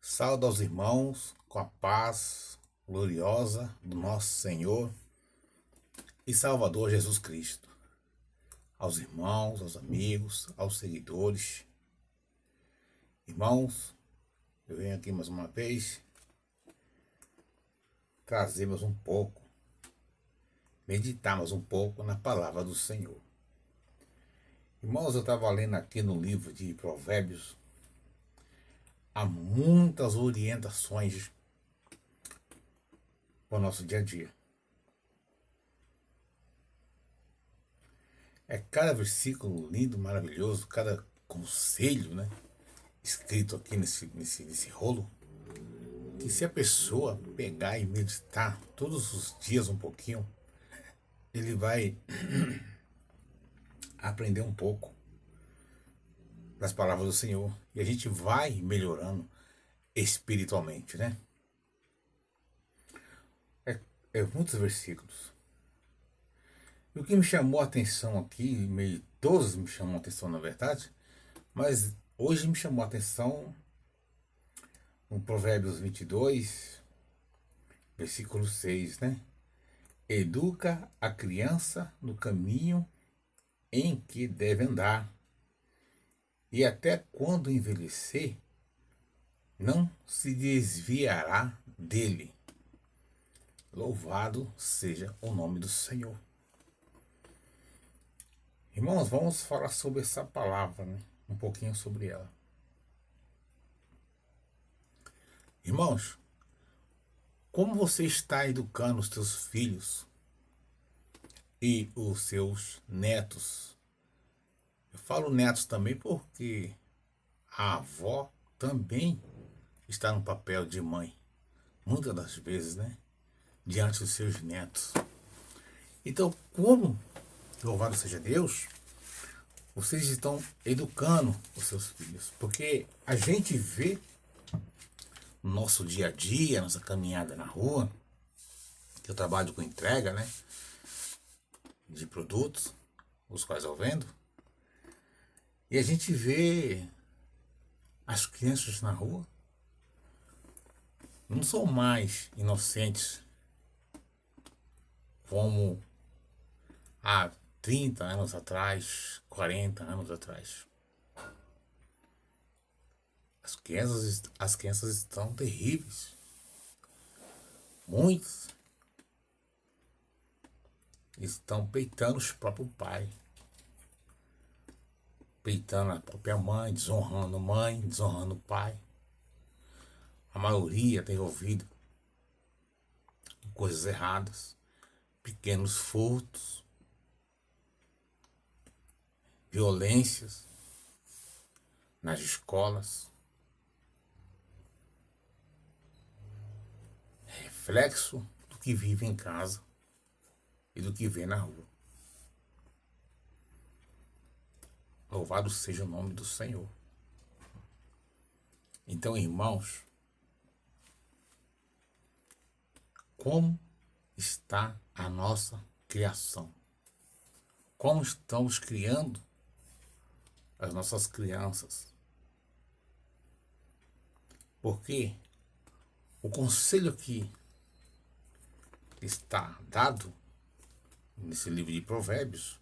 Saúde aos irmãos com a paz gloriosa do nosso Senhor e Salvador Jesus Cristo. Aos irmãos, aos amigos, aos seguidores. Irmãos, eu venho aqui mais uma vez trazer mais um pouco, meditar mais um pouco na palavra do Senhor. Irmãos, eu estava lendo aqui no livro de Provérbios, há muitas orientações para o nosso dia a dia. É cada versículo lindo, maravilhoso, cada conselho, né? Escrito aqui nesse rolo, que se a pessoa pegar e meditar todos os dias um pouquinho, ele vai aprender um pouco das palavras do Senhor e a gente vai melhorando espiritualmente, né? É muitos versículos. E o que me chamou a atenção aqui, meio todos me chamam a atenção na verdade, mas hoje me chamou a atenção no Provérbios 22, versículo 6, né? Educa a criança no caminho em que deve andar, e até quando envelhecer, não se desviará dele. Louvado seja o nome do Senhor. Irmãos, vamos falar sobre essa palavra, né? Um pouquinho sobre ela. Irmãos, como você está educando os seus filhos e os seus netos? Eu falo netos também porque a avó também está no papel de mãe, muitas das vezes, né? Diante dos seus netos. Então, como, louvado seja Deus, vocês estão educando os seus filhos? Porque a gente vê no nosso dia a dia, nossa caminhada na rua, que eu trabalho com entrega, né? De produtos, os quais eu vendo, e a gente vê as crianças na rua, não são mais inocentes como há 30 anos atrás, 40 anos atrás. As crianças estão terríveis. Muitos estão peitando os próprios pais, peitando a própria mãe, desonrando o pai. A maioria tem ouvido coisas erradas, pequenos furtos, violências nas escolas, reflexo do que vive em casa e do que vê na rua. Louvado seja o nome do Senhor. Então, irmãos, como está a nossa criação? Como estamos criando as nossas crianças? Porque o conselho que está dado nesse livro de Provérbios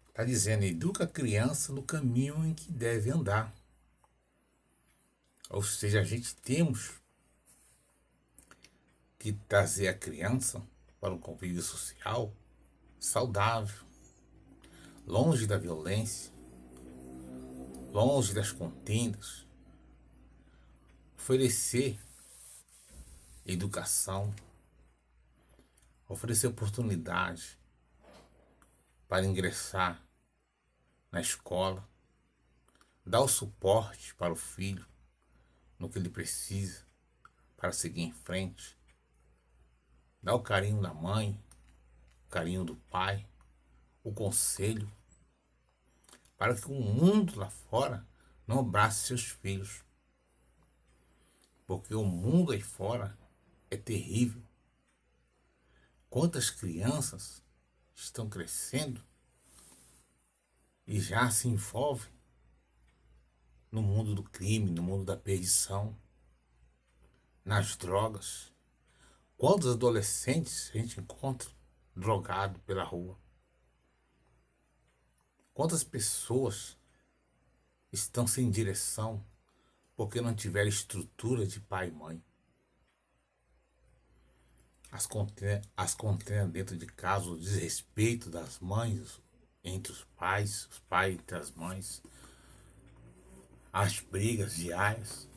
está dizendo: educa a criança no caminho em que deve andar. Ou seja, a gente temos que trazer a criança para um convívio social saudável, longe da violência, longe das contendas, oferecer educação, oferecer oportunidade para ingressar na escola, dar o suporte para o filho no que ele precisa para seguir em frente, dar o carinho da mãe, o carinho do pai, o conselho, para que o mundo lá fora não abrace seus filhos. Porque o mundo aí fora é terrível. Quantas crianças estão crescendo e já se envolvem no mundo do crime, no mundo da perdição, nas drogas. Quantos adolescentes a gente encontra drogado pela rua? Quantas pessoas estão sem direção porque não tiveram estrutura de pai e mãe? As contendas dentro de casa, o desrespeito das mães entre os pais entre as mães, as brigas diárias,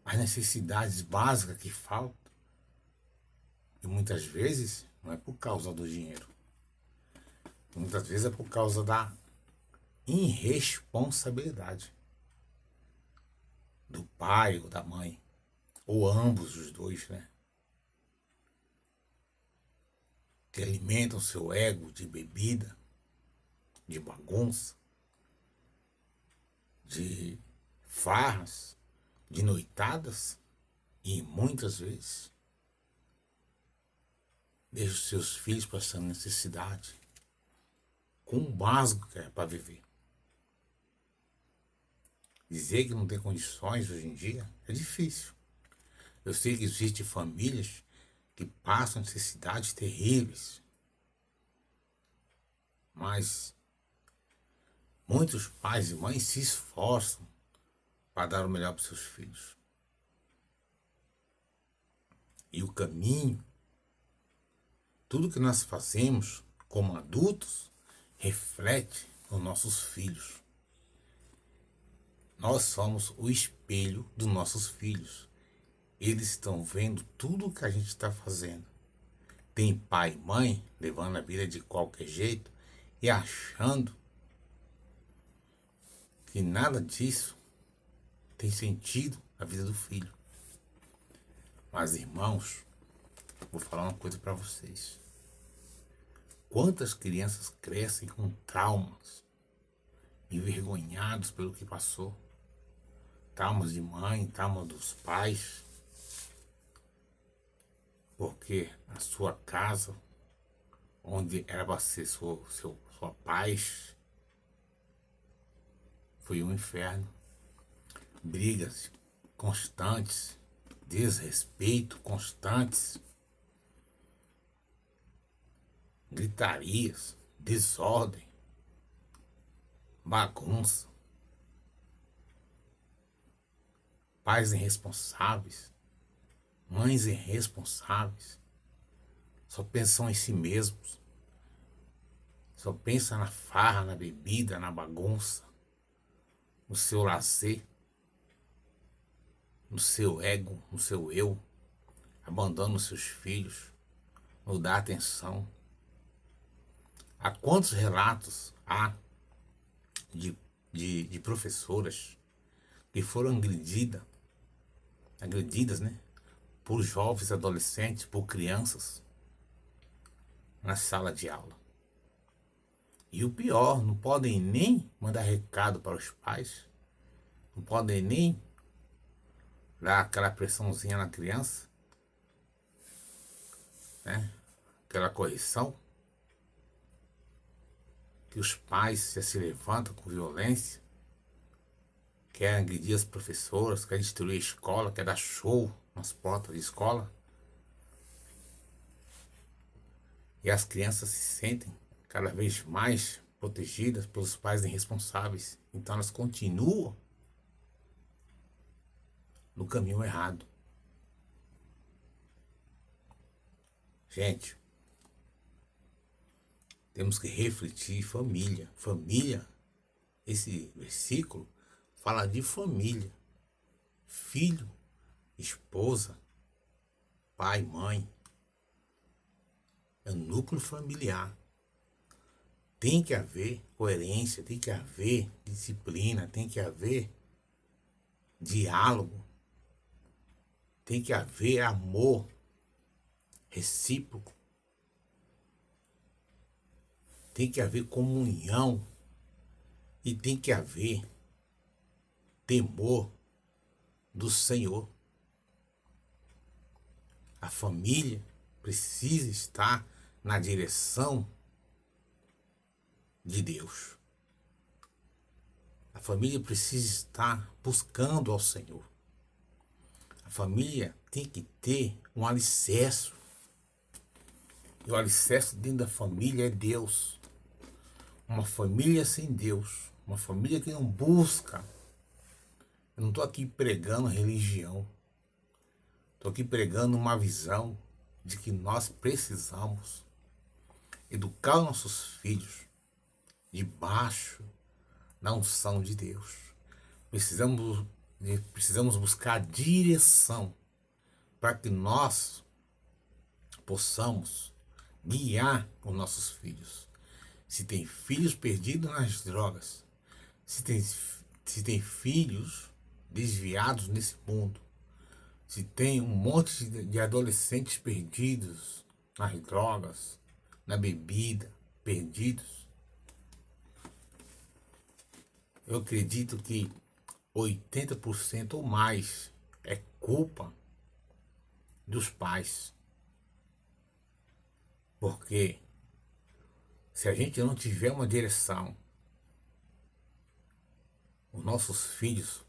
as necessidades básicas que faltam. E muitas vezes não é por causa do dinheiro. Muitas vezes é por causa da irresponsabilidade do pai ou da mãe, ou ambos os dois, né? Que alimentam seu ego de bebida, de bagunça, de farras, de noitadas, e muitas vezes deixam seus filhos passando necessidade com o básico que é para viver. Dizer que não tem condições hoje em dia é difícil. Eu sei que existem famílias que passam necessidades terríveis, mas muitos pais e mães se esforçam para dar o melhor para os seus filhos. E o caminho, tudo que nós fazemos como adultos, reflete nos nossos filhos. Nós somos o espelho dos nossos filhos. Eles estão vendo tudo o que a gente está fazendo. Tem pai e mãe levando a vida de qualquer jeito e achando que nada disso tem sentido na vida do filho. Mas, irmãos, vou falar uma coisa para vocês. Quantas crianças crescem com traumas, envergonhados pelo que passou? Traumas de mãe, traumas dos pais. Porque a sua casa, onde era para ser sua paz, foi um inferno. Brigas constantes, desrespeito constantes, gritarias, desordem, bagunça, pais irresponsáveis, mães irresponsáveis, só pensam em si mesmos, só pensam na farra, na bebida, na bagunça, no seu lazer, no seu ego, no seu eu, abandonam seus filhos, não dá atenção. Há quantos relatos há de professoras que foram agredidas, né, por jovens, adolescentes, por crianças na sala de aula. E o pior, não podem nem mandar recado para os pais, não podem nem dar aquela pressãozinha na criança, né, aquela correção, que os pais já se levantam com violência, querem agredir as professoras, querem destruir a escola, querem dar show nas portas de escola. E as crianças se sentem cada vez mais protegidas pelos pais irresponsáveis. Então elas continuam no caminho errado. Gente, temos que refletir família. Família, esse versículo fala de família. Filho, esposa, pai, mãe. É o núcleo familiar. Tem que haver coerência, tem que haver disciplina, tem que haver diálogo, tem que haver amor recíproco, tem que haver comunhão e tem que haver temor do Senhor. A família precisa estar na direção de Deus. A família precisa estar buscando ao Senhor. A família tem que ter um alicerce. E o alicerce dentro da família é Deus. Uma família sem Deus, uma família que não busca. Eu não estou aqui pregando religião. Estou aqui pregando uma visão de que nós precisamos educar nossos filhos debaixo da unção de Deus. Precisamos buscar direção para que nós possamos guiar os nossos filhos. Se tem filhos perdidos nas drogas, se tem filhos desviados nesse mundo, se tem um monte de adolescentes perdidos nas drogas, na bebida, perdidos, eu acredito que 80% ou mais é culpa dos pais. Porque se a gente não tiver uma direção, os nossos filhos,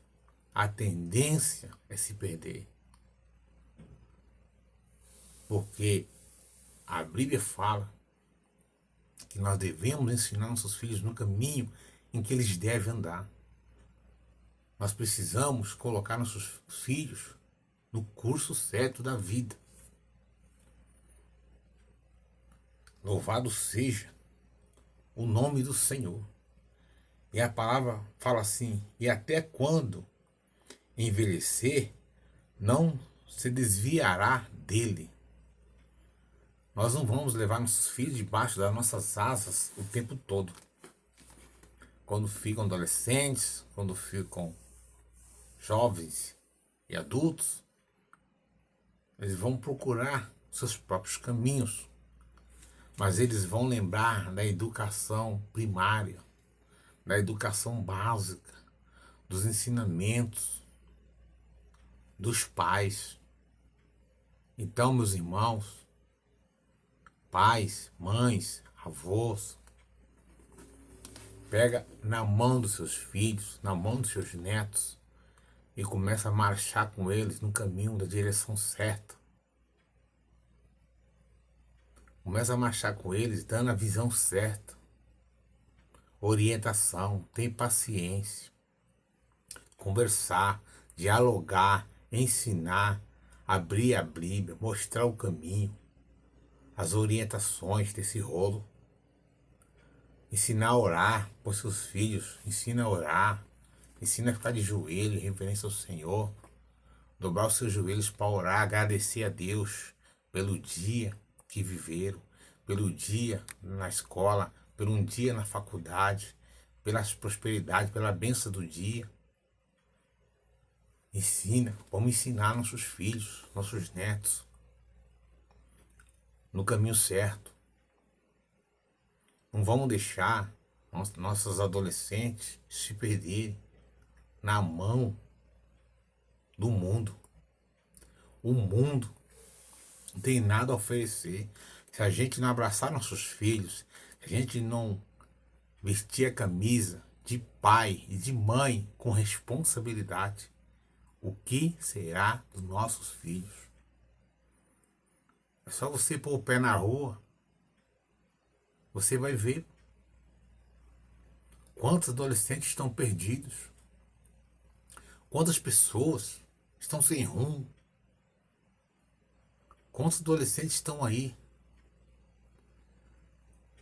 a tendência é se perder. Porque a Bíblia fala que nós devemos ensinar nossos filhos no caminho em que eles devem andar. Nós precisamos colocar nossos filhos no curso certo da vida. Louvado seja o nome do Senhor. E a palavra fala assim: e até quando envelhecer, não se desviará dele. Nós não vamos levar nossos filhos debaixo das nossas asas o tempo todo. Quando ficam adolescentes, quando ficam jovens e adultos, eles vão procurar seus próprios caminhos. Mas eles vão lembrar da educação primária, da educação básica, dos ensinamentos dos pais. Então, meus irmãos, pais, mães, avós, pega na mão dos seus filhos, na mão dos seus netos e começa a marchar com eles no caminho da direção certa. Começa a marchar com eles dando a visão certa. Orientação, tem paciência. Conversar, dialogar, ensinar, abrir a Bíblia, mostrar o caminho, as orientações desse rolo. Ensinar a orar para os seus filhos, ensina a orar, ensina a ficar de joelho, em reverência ao Senhor. Dobrar os seus joelhos para orar, agradecer a Deus pelo dia que viveram, pelo dia na escola, pelo um dia na faculdade, pela prosperidade, pela bênção do dia. Ensina, vamos ensinar nossos filhos, nossos netos, no caminho certo. Não vamos deixar nossos adolescentes se perderem na mão do mundo. O mundo não tem nada a oferecer. Se a gente não abraçar nossos filhos, se a gente não vestir a camisa de pai e de mãe com responsabilidade, o que será dos nossos filhos? É só você pôr o pé na rua, você vai ver quantos adolescentes estão perdidos, quantas pessoas estão sem rumo, quantos adolescentes estão aí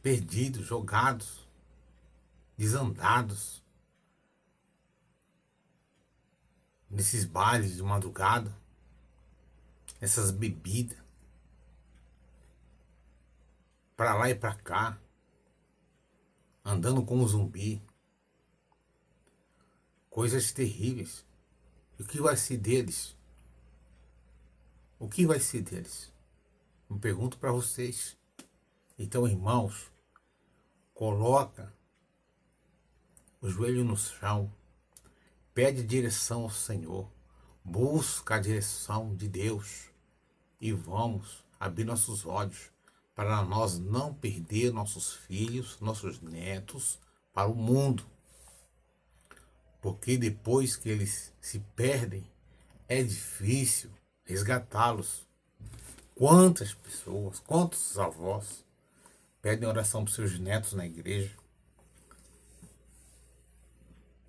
perdidos, jogados, desandados, nesses bailes de madrugada, essas bebidas, para lá e para cá, andando como zumbi, coisas terríveis. E o que vai ser deles? O que vai ser deles? Eu pergunto para vocês. Então, irmãos, coloca o joelho no chão, pede direção ao Senhor, busca a direção de Deus e vamos abrir nossos olhos para nós não perder nossos filhos, nossos netos para o mundo. Porque depois que eles se perdem, é difícil resgatá-los. Quantas pessoas, quantos avós pedem oração para seus netos na igreja?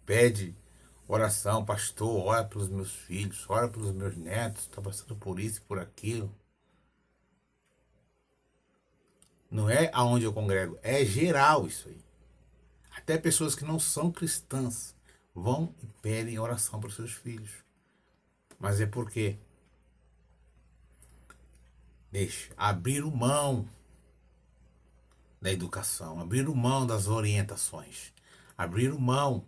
Pede oração, pastor, ora pelos meus filhos, ora pelos meus netos, está passando por isso e por aquilo. Não é aonde eu congrego, é geral isso aí. Até pessoas que não são cristãs vão e pedem oração para os seus filhos. Mas é porque deixa abrir mão da educação, abrir mão das orientações, abrir mão,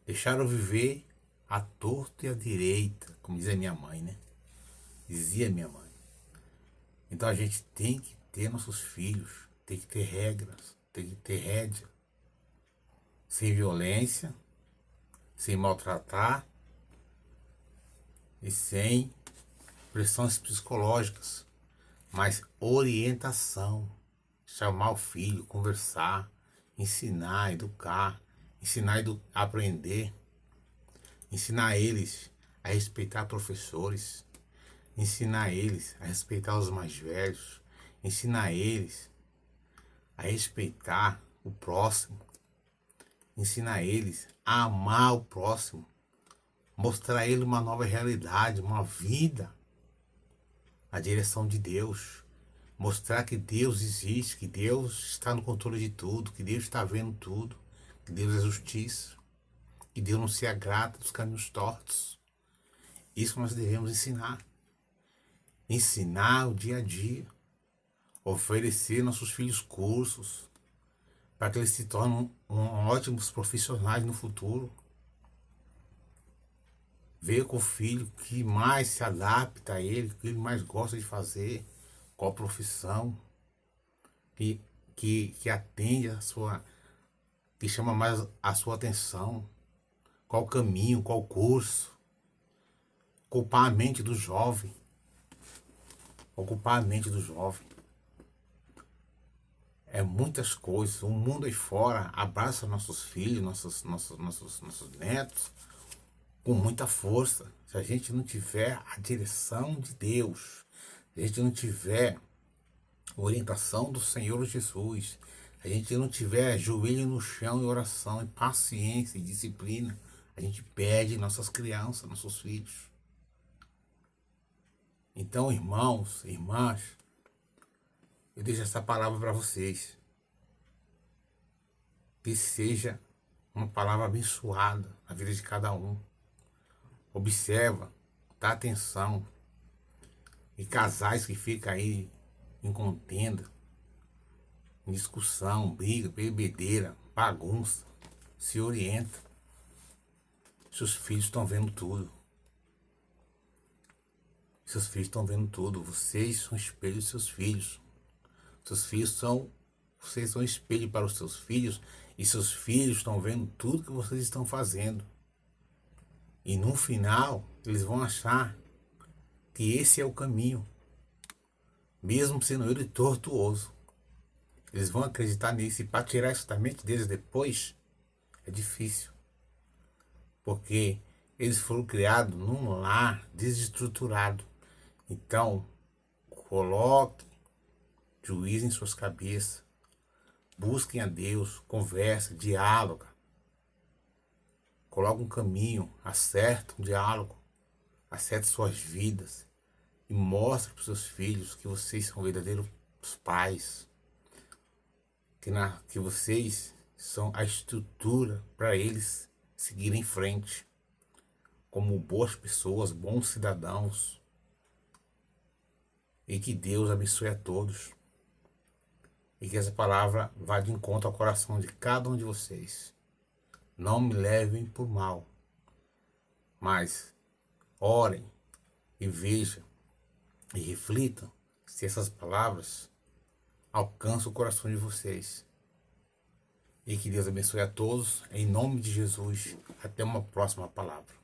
deixaram viver à torta e à direita, como dizia minha mãe, né? Dizia minha mãe. Então a gente tem que ter nossos filhos, tem que ter regras, tem que ter rédea, sem violência, sem maltratar e sem pressões psicológicas, mas orientação, chamar o filho, conversar, ensinar, educar, ensinar a aprender, ensinar eles a respeitar professores, ensinar eles a respeitar os mais velhos, ensinar eles a respeitar o próximo, ensinar eles a amar o próximo, mostrar a ele uma nova realidade, uma vida, a direção de Deus, mostrar que Deus existe, que Deus está no controle de tudo, que Deus está vendo tudo, que Deus é justiça, que Deus não se agrada dos caminhos tortos. Isso nós devemos ensinar. Ensinar o dia a dia. Oferecer nossos filhos cursos para que eles se tornem ótimos profissionais no futuro. Ver com o filho o que mais se adapta a ele, o que ele mais gosta de fazer, qual profissão que atende a sua, que chama mais a sua atenção, qual caminho, qual curso. Ocupar a mente do jovem. Ocupar a mente do jovem. É muitas coisas. O mundo aí fora abraça nossos filhos, nossos netos com muita força. Se a gente não tiver a direção de Deus, se a gente não tiver a orientação do Senhor Jesus, se a gente não tiver joelho no chão e oração, e paciência e disciplina, a gente perde nossas crianças, nossos filhos. Então, irmãos, irmãs, eu deixo essa palavra para vocês. Que seja uma palavra abençoada na vida de cada um. Observa, dá atenção. E casais que ficam aí em contenda, em discussão, briga, bebedeira, bagunça, se orienta. Seus filhos estão vendo tudo. Seus filhos estão vendo tudo. Vocês são espelho dos seus filhos. Vocês são espelho para os seus filhos. E seus filhos estão vendo tudo que vocês estão fazendo. E no final, eles vão achar que esse é o caminho. Mesmo sendo ele tortuoso. Eles vão acreditar nisso. E para tirar isso da mente deles depois, é difícil. Porque eles foram criados num lar desestruturado. Então, coloque juízo em suas cabeças. Busquem a Deus, conversa, diáloga. Coloque um caminho, acerta um diálogo. Acerte suas vidas. E mostre para os seus filhos que vocês são verdadeiros pais. Que vocês são a estrutura para eles seguirem em frente. Como boas pessoas, bons cidadãos. E que Deus abençoe a todos. E que essa palavra vá de encontro ao coração de cada um de vocês. Não me levem por mal. Mas orem e vejam e reflitam se essas palavras alcançam o coração de vocês. E que Deus abençoe a todos. Em nome de Jesus. Até uma próxima palavra.